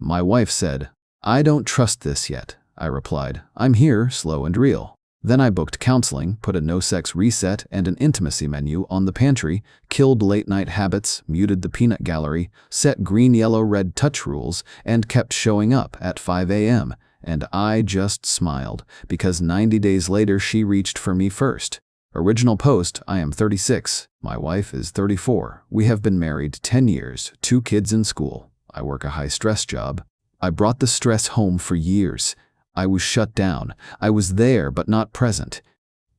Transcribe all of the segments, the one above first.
My wife said, "I don't trust this yet." I replied, "I'm here, slow and real." Then I booked counseling, put a no-sex reset and an intimacy menu on the pantry, killed late-night habits, muted the peanut gallery, set green, yellow, red touch rules, and kept showing up at 5 a.m. And I just smiled, because 90 days later she reached for me first. Original post: I am 36. My wife is 34. We have been married 10 years, 2 kids in school. I work a high-stress job. I brought the stress home for years. I was shut down. I was there but not present.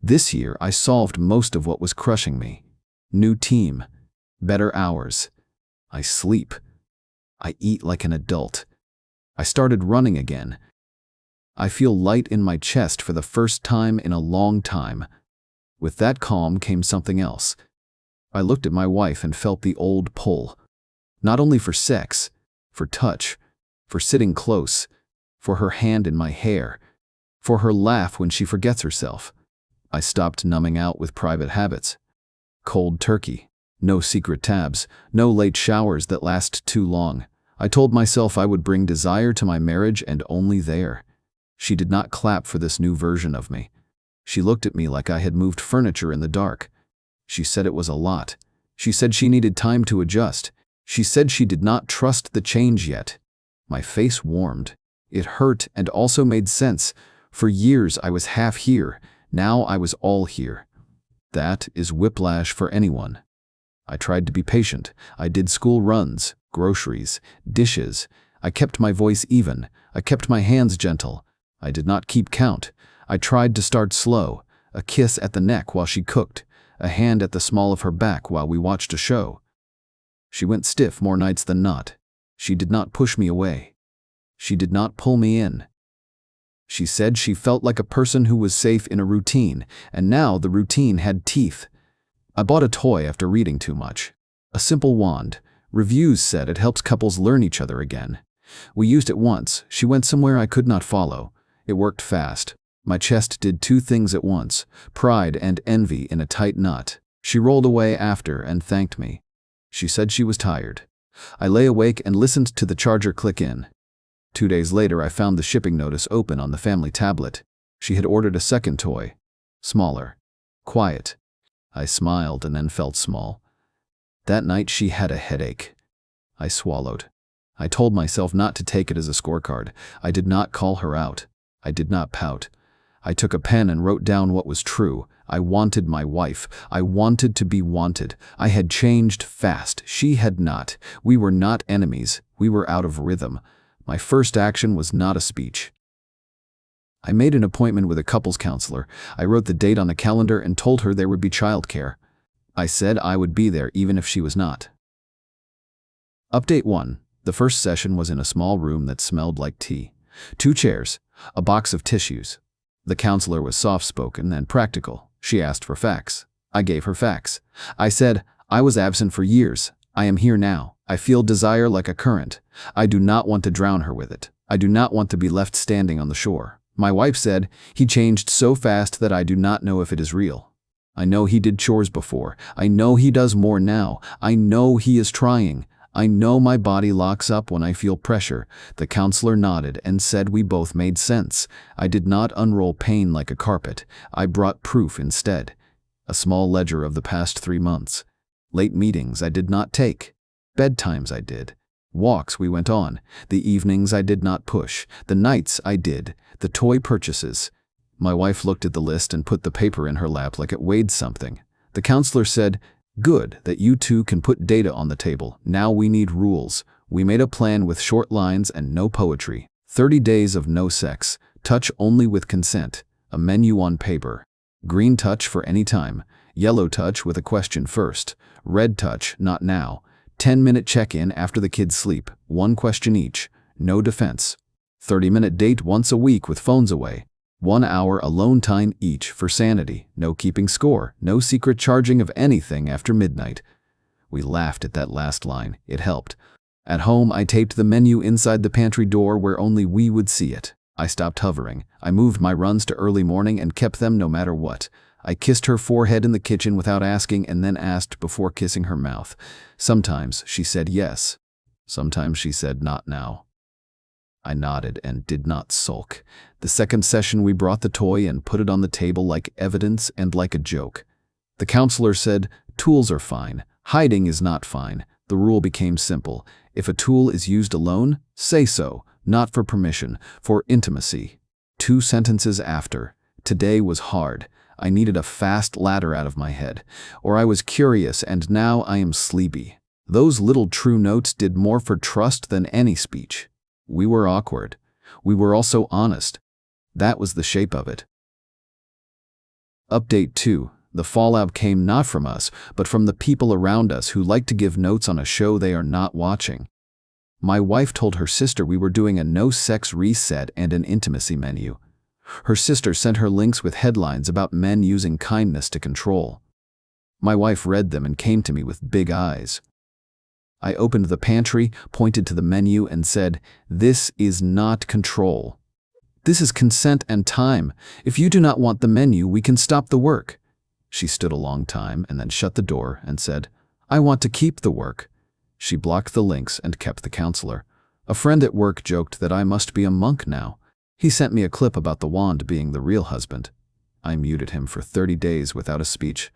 This year I solved most of what was crushing me. New team. Better hours. I sleep. I eat like an adult. I started running again. I feel light in my chest for the first time in a long time. With that calm came something else. I looked at my wife and felt the old pull. Not only for sex, for touch, for sitting close, for her hand in my hair, for her laugh when she forgets herself. I stopped numbing out with private habits. Cold turkey. No secret tabs. No late showers that last too long. I told myself I would bring desire to my marriage, and only there. She did not clap for this new version of me. She looked at me like I had moved furniture in the dark. She said it was a lot. She said she needed time to adjust. She said she did not trust the change yet. My face warmed. It hurt and also made sense. For years I was half here. Now I was all here. That is whiplash for anyone. I tried to be patient. I did school runs, groceries, dishes. I kept my voice even. I kept my hands gentle. I did not keep count. I tried to start slow. A kiss at the neck while she cooked. A hand at the small of her back while we watched a show. She went stiff more nights than not. She did not push me away. She did not pull me in. She said she felt like a person who was safe in a routine, and now the routine had teeth. I bought a toy after reading too much. A simple wand. Reviews said it helps couples learn each other again. We used it once. She went somewhere I could not follow. It worked fast. My chest did 2 things at once, pride and envy in a tight knot. She rolled away after and thanked me. She said she was tired. I lay awake and listened to the charger click in. 2 days later I found the shipping notice open on the family tablet. She had ordered a second toy. Smaller. Quiet. I smiled and then felt small. That night she had a headache. I swallowed. I told myself not to take it as a scorecard. I did not call her out. I did not pout. I took a pen and wrote down what was true. I wanted my wife. I wanted to be wanted. I had changed fast. She had not. We were not enemies. We were out of rhythm. My first action was not a speech. I made an appointment with a couples counselor. I wrote the date on the calendar and told her there would be childcare. I said I would be there even if she was not. Update 1. The first session was in a small room that smelled like tea. 2 chairs, a box of tissues. The counselor was soft-spoken and practical. She asked for facts. I gave her facts. I said, I was absent for years. I am here now. I feel desire like a current. I do not want to drown her with it. I do not want to be left standing on the shore. My wife said, he changed so fast that I do not know if it is real. I know he did chores before. I know he does more now. I know he is trying. I know my body locks up when I feel pressure. The counselor nodded and said we both made sense. I did not unroll pain like a carpet. I brought proof instead. A small ledger of the past 3 months. Late meetings I did not take. Bedtimes I did. Walks we went on. The evenings I did not push. The nights I did. The toy purchases. My wife looked at the list and put the paper in her lap like it weighed something. The counselor said, "Good that you two can put data on the table. Now we need rules." We made a plan with short lines and no poetry. 30 days of no sex. Touch only with consent. A menu on paper. Green touch for any time. Yellow touch with a question first. Red touch, not now. 10-minute check-in after the kids sleep. 1 question each. No defense. 30-minute date once a week with phones away. 1 hour alone time each for sanity. No keeping score. No secret charging of anything after midnight. We laughed at that last line. It helped. At home, I taped the menu inside the pantry door where only we would see it. I stopped hovering. I moved my runs to early morning and kept them no matter what. I kissed her forehead in the kitchen without asking and then asked before kissing her mouth. Sometimes she said yes. Sometimes she said not now. I nodded and did not sulk. The second session we brought the toy and put it on the table like evidence and like a joke. The counselor said, "Tools are fine. Hiding is not fine." The rule became simple. If a tool is used alone, say so, not for permission, for intimacy. 2 sentences after, today was hard. I needed a fast ladder out of my head. Or I was curious and now I am sleepy. Those little true notes did more for trust than any speech. We were awkward. We were also honest. That was the shape of it. Update 2. The fallout came not from us, but from the people around us who like to give notes on a show they are not watching. My wife told her sister we were doing a no-sex reset and an intimacy menu. Her sister sent her links with headlines about men using kindness to control. My wife read them and came to me with big eyes. I opened the pantry, pointed to the menu, and said, "This is not control. This is consent and time. If you do not want the menu, we can stop the work." She stood a long time and then shut the door and said, "I want to keep the work." She blocked the links and kept the counselor. A friend at work joked that I must be a monk now. He sent me a clip about the wand being the real husband. I muted him for 30 days without a speech.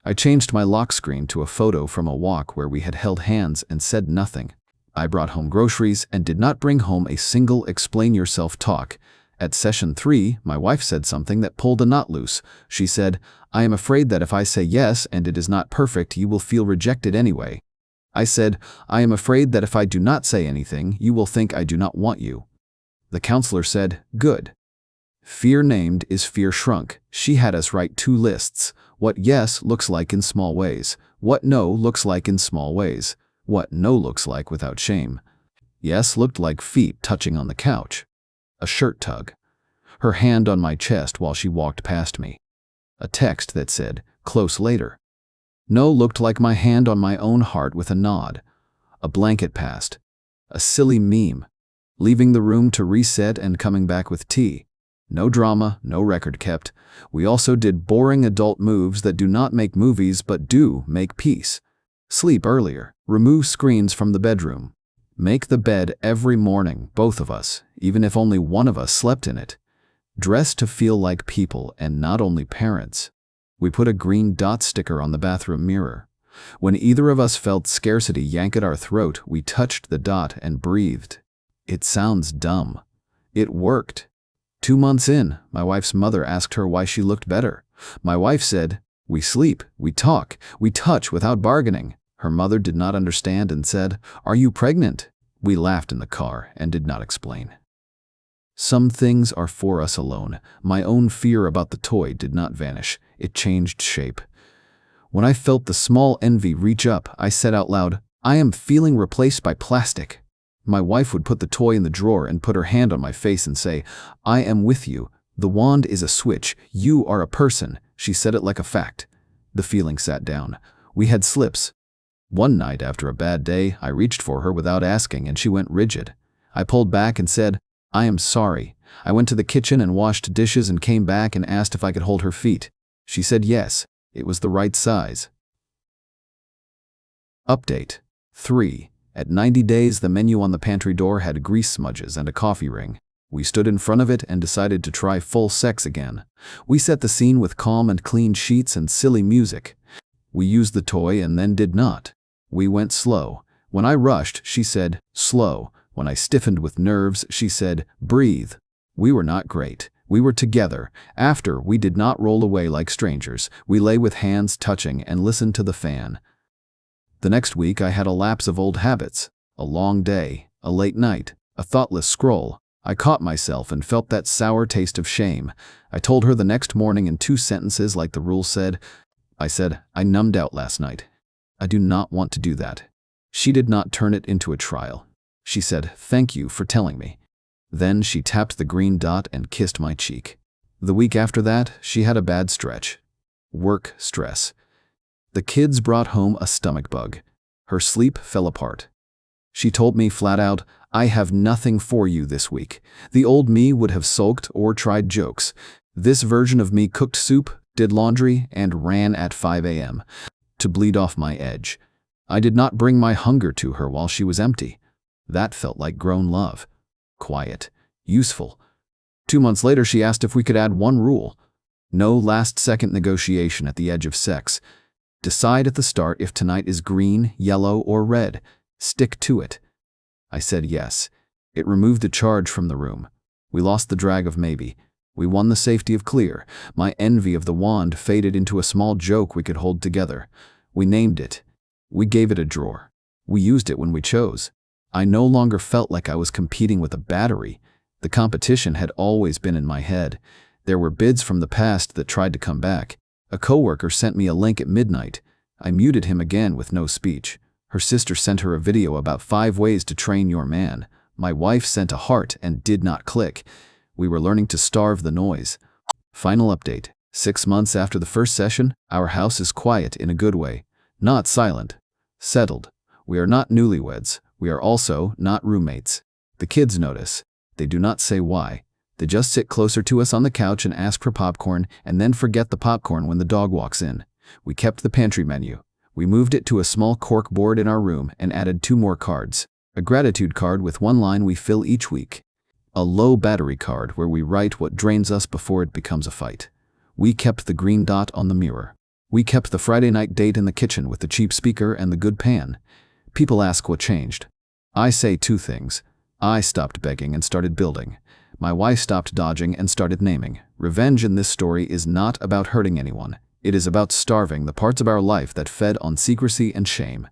I changed my lock screen to a photo from a walk where we had held hands and said nothing. I brought home groceries and did not bring home a single explain yourself talk. At session 3, my wife said something that pulled a knot loose. She said, "I am afraid that if I say yes and it is not perfect, you will feel rejected anyway." I said, "I am afraid that if I do not say anything, you will think I do not want you." The counselor said, "Good." Fear named is fear shrunk. She had us write 2 lists. What yes looks like in small ways. What no looks like in small ways. What no looks like without shame. Yes looked like feet touching on the couch. A shirt tug. Her hand on my chest while she walked past me. A text that said, "Close later." No looked like my hand on my own heart with a nod. A blanket passed. A silly meme. Leaving the room to reset and coming back with tea. No drama, no record kept. We also did boring adult moves that do not make movies but do make peace. Sleep earlier. Remove screens from the bedroom. Make the bed every morning, both of us, even if only one of us slept in it. Dress to feel like people and not only parents. We put a green dot sticker on the bathroom mirror. When either of us felt scarcity yank at our throat, we touched the dot and breathed. It sounds dumb. It worked. 2 months in, my wife's mother asked her why she looked better. My wife said, "We sleep, we talk, we touch without bargaining." Her mother did not understand and said, "Are you pregnant?" We laughed in the car and did not explain. Some things are for us alone. My own fear about the toy did not vanish. It changed shape. When I felt the small envy reach up, I said out loud, "I am feeling replaced by plastic." My wife would put the toy in the drawer and put her hand on my face and say, "I am with you. The wand is a switch. You are a person." She said it like a fact. The feeling sat down. We had slips. One night after a bad day, I reached for her without asking and she went rigid. I pulled back and said, "I am sorry." I went to the kitchen and washed dishes and came back and asked if I could hold her feet. She said yes. It was the right size. Update 3. At 90 days, the menu on the pantry door had grease smudges and a coffee ring. We stood in front of it and decided to try full sex again. We set the scene with calm and clean sheets and silly music. We used the toy and then did not. We went slow. When I rushed, she said, "Slow." When I stiffened with nerves, she said, "Breathe." We were not great. We were together. After, we did not roll away like strangers. We lay with hands touching and listened to the fan. The next week, I had a lapse of old habits. A long day, a late night, a thoughtless scroll. I caught myself and felt that sour taste of shame. I told her the next morning in 2 sentences like the rule said. I said, "I numbed out last night. I do not want to do that." She did not turn it into a trial. She said, "Thank you for telling me." Then she tapped the green dot and kissed my cheek. The week after that, she had a bad stretch. Work stress. The kids brought home a stomach bug. Her sleep fell apart. She told me flat out, "I have nothing for you this week." The old me would have sulked or tried jokes. This version of me cooked soup, did laundry, and ran at 5 a.m. to bleed off my edge. I did not bring my hunger to her while she was empty. That felt like grown love. quiet, useful. 2 months later, she asked if we could add one rule. No last-second negotiation at the edge of sex. Decide at the start if tonight is green, yellow, or red. Stick to it. I said yes. It removed the charge from the room. We lost the drag of maybe. We won the safety of clear. My envy of the wand faded into a small joke we could hold together. We named it. We gave it a drawer. We used it when we chose. I no longer felt like I was competing with a battery. The competition had always been in my head. There were bids from the past that tried to come back. A coworker sent me a link at midnight. I muted him again with no speech. Her sister sent her a video about 5 ways to train your man. My wife sent a heart and did not click. We were learning to starve the noise. Final update. 6 months after the first session, our house is quiet in a good way. Not silent. Settled. We are not newlyweds. We are also not roommates. The kids notice. They do not say why. They just sit closer to us on the couch and ask for popcorn and then forget the popcorn when the dog walks in. We kept the pantry menu. We moved it to a small cork board in our room and added 2 more cards. A gratitude card with 1 line we fill each week. A low battery card where we write what drains us before it becomes a fight. We kept the green dot on the mirror. We kept the Friday night date in the kitchen with the cheap speaker and the good pan. People ask what changed. I say 2 things. I stopped begging and started building. My wife stopped dodging and started naming. Revenge in this story is not about hurting anyone. It is about starving the parts of our life that fed on secrecy and shame.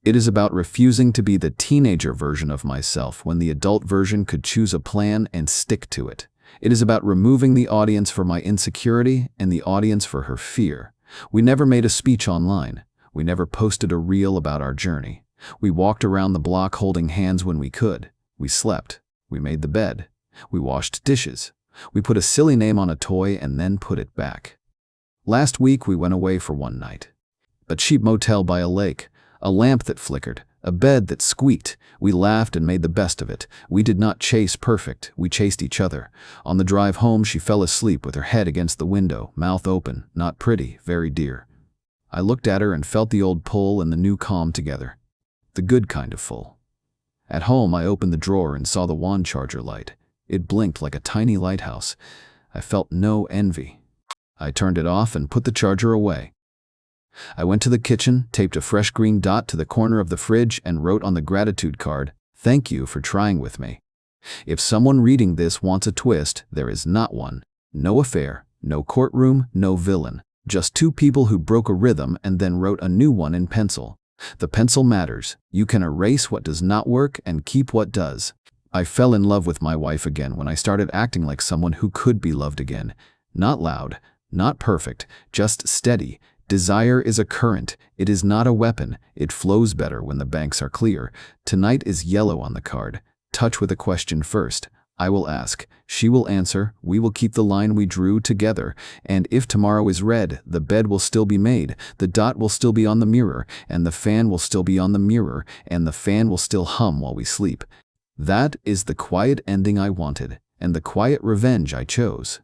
It is about refusing to be the teenager version of myself when the adult version could choose a plan and stick to it. It is about removing the audience for my insecurity and the audience for her fear. We never made a speech online. We never posted a reel about our journey. We walked around the block holding hands when we could. We slept. We made the bed. We washed dishes. We put a silly name on a toy and then put it back. Last week we went away for one night. A cheap motel by a lake, a lamp that flickered, a bed that squeaked. We laughed and made the best of it. We did not chase perfect, we chased each other. On the drive home she fell asleep with her head against the window, mouth open, not pretty, very dear. I looked at her and felt the old pull and the new calm together. The good kind of full. At home I opened the drawer and saw the wand charger light. It blinked like a tiny lighthouse. I felt no envy. I turned it off and put the charger away. I went to the kitchen, taped a fresh green dot to the corner of the fridge and wrote on the gratitude card, "Thank you for trying with me." If someone reading this wants a twist, there is not one. No affair, no courtroom, no villain. Just 2 people who broke a rhythm and then wrote a new one in pencil. The pencil matters. You can erase what does not work and keep what does. I fell in love with my wife again when I started acting like someone who could be loved again. Not loud, not perfect, just steady. Desire is a current. It is not a weapon. It flows better when the banks are clear. Tonight is yellow on the card. Touch with a question first. I will ask. She will answer. We will keep the line we drew together. And if tomorrow is red, the bed will still be made. The dot will still be on the mirror. And the fan will still be on the mirror. And the fan will still hum while we sleep. That is the quiet ending I wanted. And the quiet revenge I chose.